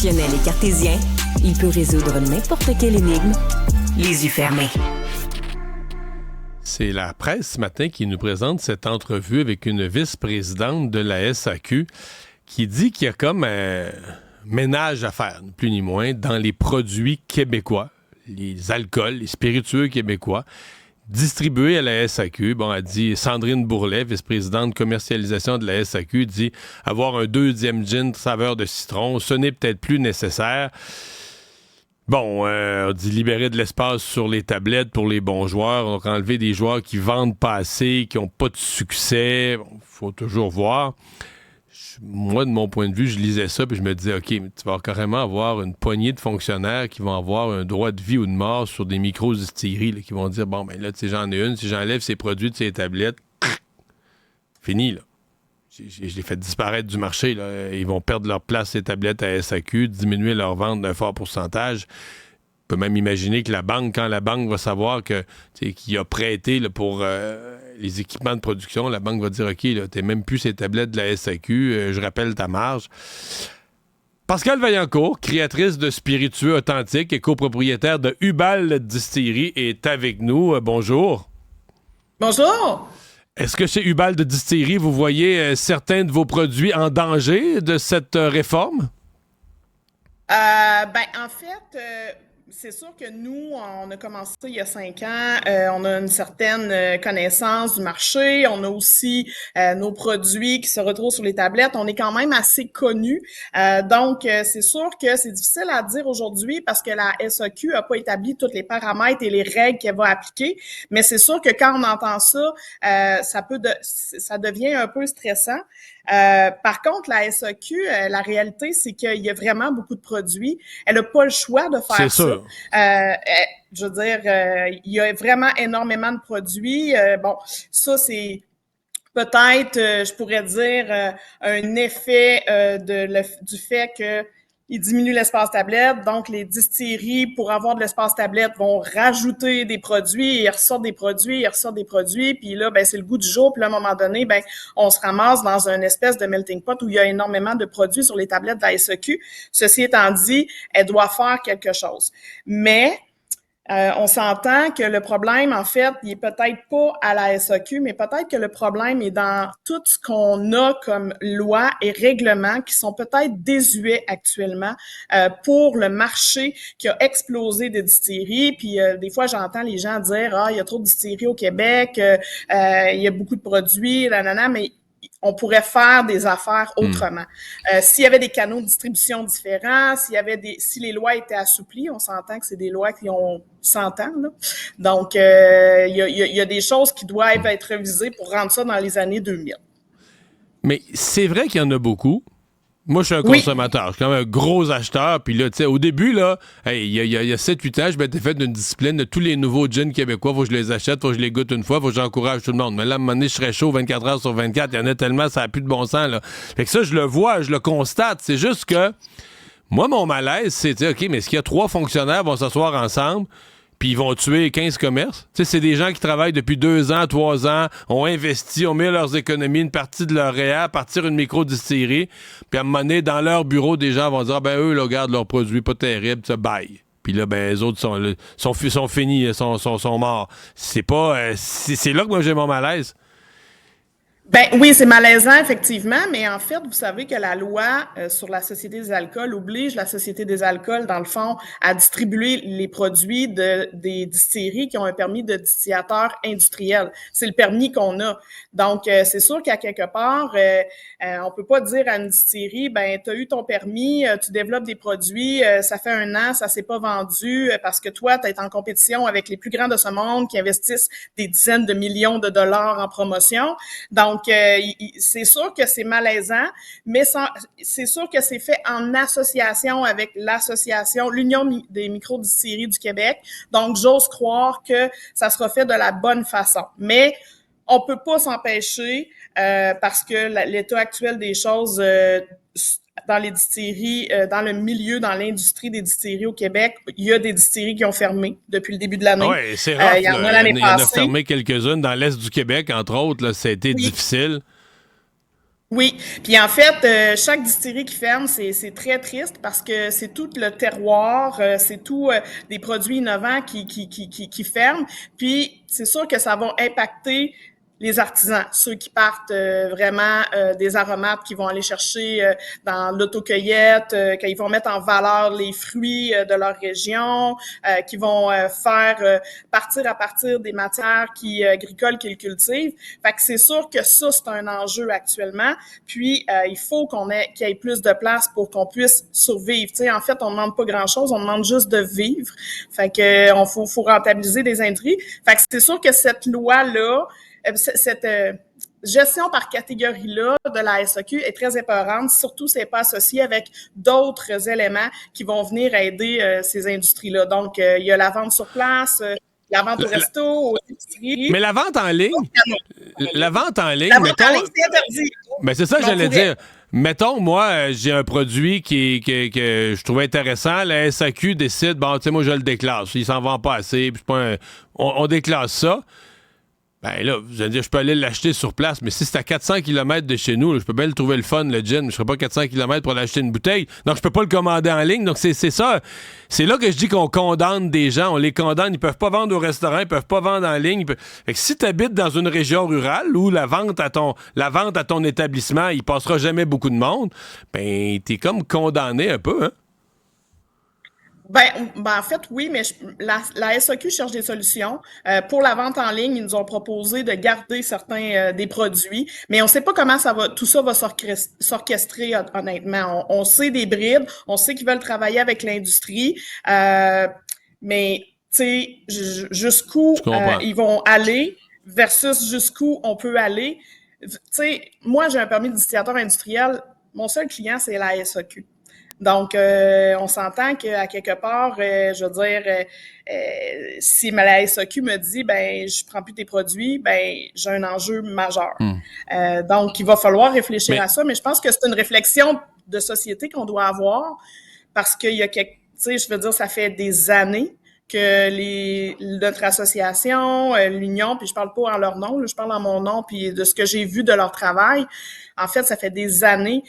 Rationnel et cartésien, il peut résoudre n'importe quelle énigme, les yeux fermés. C'est la presse ce matin qui nous présente cette entrevue avec une vice-présidente de la SAQ qui dit qu'il y a comme un ménage à faire, ni plus ni moins, dans les produits québécois, les alcools, les spiritueux québécois, distribués à la SAQ. Bon, elle dit, Sandrine Bourlet, vice-présidente commercialisation de la SAQ, dit avoir un deuxième gin saveur de citron, ce n'est peut-être plus nécessaire. Bon, on dit libérer de l'espace sur les tablettes pour les bons joueurs, donc enlever des joueurs qui vendent pas assez, qui n'ont pas de succès. Bon, faut toujours voir. Moi, de mon point de vue, je lisais ça puis je me disais, OK, mais tu vas carrément avoir une poignée de fonctionnaires qui vont avoir un droit de vie ou de mort sur des micro-distilleries, qui vont dire, bon, ben là, tu sais, j'en ai une, si j'enlève ces produits de ces tablettes, fini, là. Je les fais disparaître du marché, là. Ils vont perdre leur place, ces tablettes à SAQ, diminuer leur vente d'un fort pourcentage. On peut même imaginer que la banque, quand la banque va savoir que qu'il a prêté là, pour les équipements de production, la banque va dire, OK, là, t'es même plus ces tablettes de la SAQ, je rappelle ta marge. Pascale Vaillancourt, créatrice de spiritueux authentiques et copropriétaire de Hubal Distillerie, est avec nous. Bonjour. Bonjour. Est-ce que chez Hubal de Distillerie, vous voyez certains de vos produits en danger de cette réforme? En fait, c'est sûr que nous, on a commencé il y a 5 ans. On a une certaine connaissance du marché. On a aussi nos produits qui se retrouvent sur les tablettes. On est quand même assez connus. Donc, c'est sûr que c'est difficile à dire aujourd'hui parce que la SAQ n'a pas établi tous les paramètres et les règles qu'elle va appliquer. Mais c'est sûr que quand on entend ça, ça devient un peu stressant. Par contre, la SAQ, la réalité, c'est qu'il y a vraiment beaucoup de produits. Elle n'a pas le choix de faire c'est ça. Sûr. Je veux dire, il y a vraiment énormément de produits. Bon, ça, c'est peut-être, je pourrais dire, un effet du fait que ils diminuent l'espace tablette, donc les distilleries, pour avoir de l'espace tablette, vont rajouter des produits, ils ressortent des produits, puis là, ben c'est le goût du jour, puis là, à un moment donné, ben on se ramasse dans une espèce de melting pot où il y a énormément de produits sur les tablettes de la SAQ. Ceci étant dit, elle doit faire quelque chose. Mais on s'entend que le problème, en fait, il est peut-être pas à la SAQ, mais peut-être que le problème est dans tout ce qu'on a comme loi et règlements qui sont peut-être désuets actuellement pour le marché qui a explosé des distilleries. Puis des fois, j'entends les gens dire « Ah, il y a trop de distilleries au Québec, il y a beaucoup de produits, nanana », mais on pourrait faire des affaires autrement. S'il y avait des canaux de distribution différents, si les lois étaient assouplies, on s'entend que c'est des lois qui ont 100 ans, là. Donc, il y a des choses qui doivent être révisées pour rendre ça dans les années 2000. Mais c'est vrai qu'il y en a beaucoup. Moi, je suis un consommateur. Je suis quand même un gros acheteur. Puis là, tu sais, au début, là, il y a 7-8 ans, je m'étais fait d'une discipline de tous les nouveaux gins québécois. Faut que je les achète, faut que je les goûte une fois, faut que j'encourage tout le monde. Mais là, à un moment donné, je serais chaud 24 heures sur 24. Il y en a tellement, ça n'a plus de bon sens, là. Fait que ça, je le vois, je le constate. C'est juste que, moi, mon malaise, c'est, tu sais, OK, mais est-ce qu'il y a 3 fonctionnaires vont s'asseoir ensemble, puis ils vont tuer 15 commerces? Tu sais, c'est des gens qui travaillent depuis 2 ans, 3 ans, ont investi, ont mis leurs économies, une partie de leur réa, partir une micro-distillerie, puis à un moment donné, dans leur bureau, des gens vont dire, ah ben eux, là, regarde leurs produits, pas terribles, ça bye. Puis là, ben, les autres sont finis, sont morts. C'est pas... c'est là que moi, j'ai mon malaise. Ben oui, c'est malaisant, effectivement, mais en fait, vous savez que la loi sur la Société des alcools oblige la Société des alcools, dans le fond, à distribuer les produits des distilleries qui ont un permis de distillateur industriel. C'est le permis qu'on a. Donc, c'est sûr qu'à quelque part, on peut pas dire à une distillerie, ben, tu as eu ton permis, tu développes des produits, ça fait 1 an, ça s'est pas vendu parce que toi, tu es en compétition avec les plus grands de ce monde qui investissent des dizaines de millions de dollars en promotion. Donc, c'est sûr que c'est malaisant, mais c'est sûr que c'est fait en association avec l'Union des microdistilleries du Québec. Donc, j'ose croire que ça sera fait de la bonne façon. Mais on peut pas s'empêcher parce que l'état actuel des choses dans les distilleries, dans le milieu, dans l'industrie des distilleries au Québec, il y a des distilleries qui ont fermé depuis le début de l'année. Oui, c'est rough. Il y en a l'année passée. Il y en a fermé quelques-unes dans l'est du Québec, entre autres. Là, ça a été difficile. Oui, puis en fait, chaque distillerie qui ferme, c'est très triste parce que c'est tout le terroir, c'est tout des produits innovants qui ferment. Puis c'est sûr que ça va impacter les artisans, ceux qui partent vraiment des aromates, qui vont aller chercher dans l'autocueillette, qu'ils vont mettre en valeur les fruits de leur région, qui vont faire partir à partir des matières agricoles qu'ils cultivent. Fait que c'est sûr que ça, c'est un enjeu actuellement. Puis, il faut qu'il y ait plus de place pour qu'on puisse survivre. Tu sais, en fait, on ne demande pas grand-chose, on demande juste de vivre. Fait que faut rentabiliser des industries. Fait que c'est sûr que cette loi-là, cette gestion par catégorie-là de la SAQ est très épeurante, surtout si elle n'est pas associée avec d'autres éléments qui vont venir aider ces industries-là. Donc, il y a la vente sur place, la vente au resto, aux épiceries. Mais la vente en ligne, La vente en ligne, c'est interdit. Ben c'est ça que j'allais dire. Mettons, moi, j'ai un produit que je trouvais intéressant. La SAQ décide, bon, tu sais, moi, je le déclasse. Il s'en vend pas assez. Puis on déclasse ça. Ben là, vous allez dire, je peux aller l'acheter sur place, mais si c'est à 400 km de chez nous, là, je peux bien le trouver le fun, le gin, mais je ne serai pas 400 km pour aller acheter une bouteille. Donc, je peux pas le commander en ligne. Donc, c'est ça. C'est là que je dis qu'on condamne des gens. On les condamne. Ils peuvent pas vendre au restaurant, ils peuvent pas vendre en ligne. Fait que si tu habites dans une région rurale où la vente à ton établissement, il passera jamais beaucoup de monde, ben, t'es comme condamné un peu, hein? En fait, oui, mais la SAQ cherche des solutions. Pour la vente en ligne, ils nous ont proposé de garder certains des produits, mais on ne sait pas comment tout ça va s'orchestrer, honnêtement. On sait des brides, on sait qu'ils veulent travailler avec l'industrie, mais tu sais, jusqu'où ils vont aller versus jusqu'où on peut aller. Tu sais, moi, j'ai un permis de distillateur industriel. Mon seul client, c'est la SAQ. Donc, on s'entend qu'à quelque part, je veux dire, si la SAQ me dit, ben, je prends plus tes produits, ben, j'ai un enjeu majeur. Donc, il va falloir réfléchir à ça, mais je pense que c'est une réflexion de société qu'on doit avoir parce qu'il y a tu sais, je veux dire, ça fait des années que notre association, l'Union, puis je parle pas en leur nom, là, je parle en mon nom, puis de ce que j'ai vu de leur travail. En fait, ça fait des années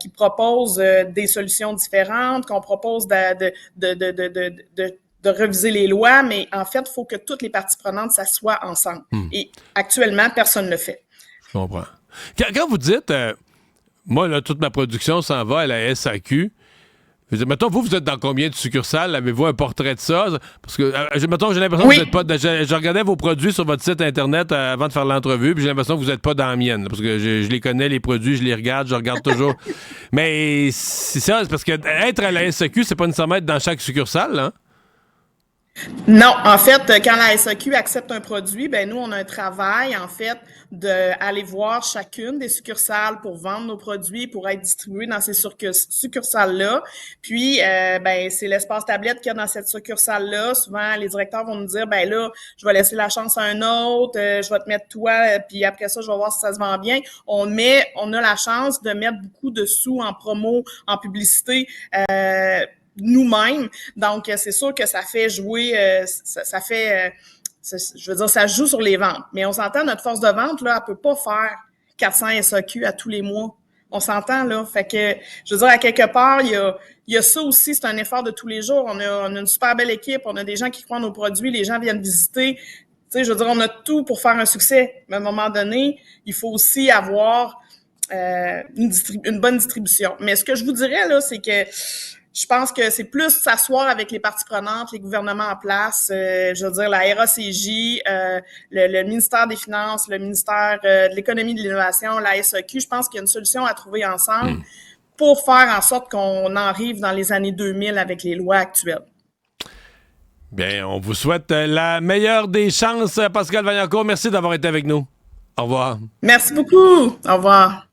qu'ils proposent des solutions différentes, qu'on propose de reviser les lois, mais en fait, il faut que toutes les parties prenantes s'assoient ensemble. Et actuellement, personne ne le fait. Je comprends. Quand vous dites, moi, là, toute ma production s'en va à la SAQ, mettons, vous êtes dans combien de succursales? Avez-vous un portrait de ça? Parce que, mettons, j'ai l'impression que vous n'êtes pas... Je regardais vos produits sur votre site Internet avant de faire l'entrevue, puis j'ai l'impression que vous n'êtes pas dans la mienne. Là, parce que je les connais, les produits, je les regarde, je regarde toujours. Mais c'est ça, c'est parce que être à la SAQ, c'est pas nécessairement être dans chaque succursale, hein? Non, en fait, quand la SAQ accepte un produit, ben nous, on a un travail, en fait, d'aller voir chacune des succursales pour vendre nos produits, pour être distribués dans ces succursales-là. Puis, ben, c'est l'espace tablette qu'il y a dans cette succursale-là. Souvent, les directeurs vont nous dire, ben là, je vais laisser la chance à un autre, je vais te mettre toi, puis après ça, je vais voir si ça se vend bien. On a la chance de mettre beaucoup de sous en promo, en publicité, nous-mêmes. Donc, c'est sûr que ça fait jouer, je veux dire, ça joue sur les ventes. Mais on s'entend, notre force de vente, là, elle peut pas faire 400 SAQ à tous les mois. On s'entend, là. Fait que, je veux dire, à quelque part, il y a ça aussi, c'est un effort de tous les jours. On a une super belle équipe, on a des gens qui croient en nos produits, les gens viennent visiter. Tu sais, je veux dire, on a tout pour faire un succès. Mais à un moment donné, il faut aussi avoir une bonne distribution. Mais ce que je vous dirais, là, c'est que je pense que c'est plus s'asseoir avec les parties prenantes, les gouvernements en place, je veux dire la RACJ, le ministère des Finances, le ministère de l'Économie et de l'Innovation, la SAQ. Je pense qu'il y a une solution à trouver ensemble pour faire en sorte qu'on arrive dans les années 2000 avec les lois actuelles. Bien, on vous souhaite la meilleure des chances, Pascale Vaillancourt. Merci d'avoir été avec nous. Au revoir. Merci beaucoup. Au revoir.